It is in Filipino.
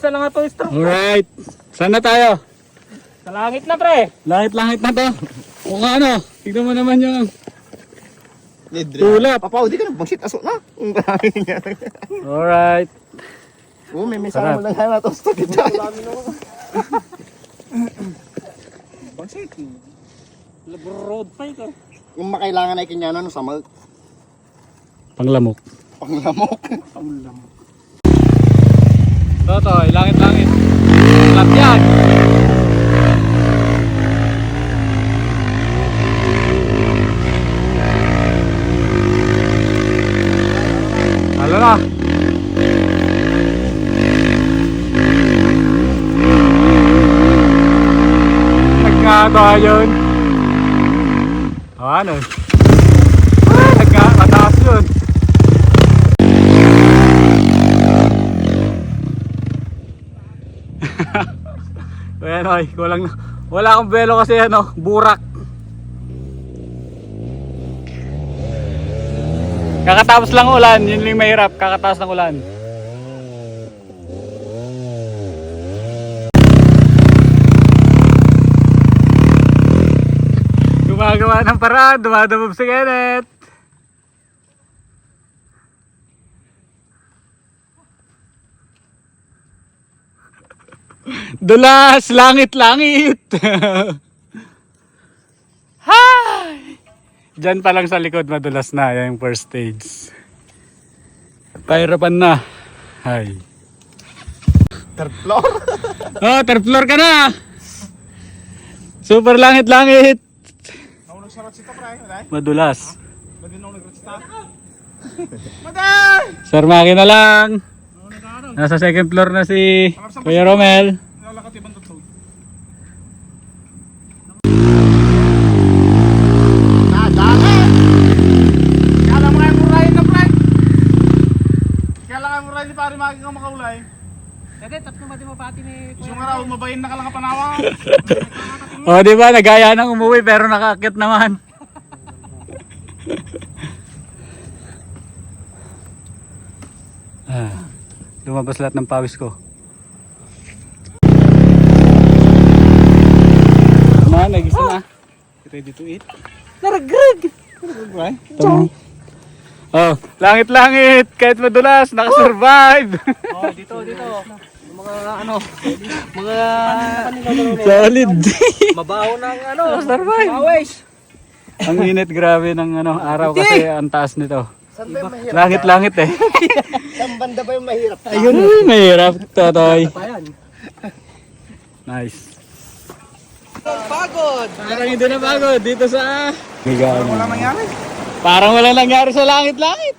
isa lang ito stroke. Alright. Saan na tayo? Sa langit na pre. Langit-langit na to. O ano? Tignan mo naman yung tulap. Papa, di ka na bangsit aso na. Alright. Oo, may sama mo lang na ito sa kita. Bangsit. Road fight oh. Yung makailangan ay kinyano sa mag Panglamok. panglamok. Totoy, langit-langit. Tulap yan. Halo na. Nagkagawa yun. O ano? Nagkakataas yun. Ayan oy, wala akong belo kasi ano, burak. Kakatapos lang ulan, yun lang mahirap, kakatapos ng ulan. Gumagawa ng paraan, dumadabog si Kenneth. Dulas, langit-langit. Hi! Diyan pa lang sa likod madulas na, yan yung first stage. Pahirapan na. Hi. Third floor. Oh, third floor ka na. Super langit-langit. Ako nagsarat sita pre, right? Madulas. Bagay na ako nagratsita. Maday! Sir Maki na lang. Nasa second floor na si Kuya Romel. Nalakat ibang tutog. Nadami! Kala mo kaya murahin na pre. Kala kaya murahin ni pare Maki nga makaulay. Dede, tatlo ba di mapati ni Gusto nga raw, mabayin na ka lang kapanawa. O di ba nagaya nang umuwi pero nakakit naman. Lumabas lahat ng pawis ko. Naman, nagisa na. Ready to eat? Naragrag! Tama. Oh, langit-langit! Kahit madulas, nakasurvive! Oh, dito. Yung mga ano, mga Solid! mabaho ng ano, Survive. mawis. Ang init grabe ng ano, araw kasi ang taas nito. Saan ba yung mahirap? Langit-langit eh. Saan banda ba yung mahirap? Ayun, mahirap, totoy. Ayan. Nice. Pagod! Parang hindi na bago dito sa... Walang nangyari. Parang wala nangyari sa langit-langit.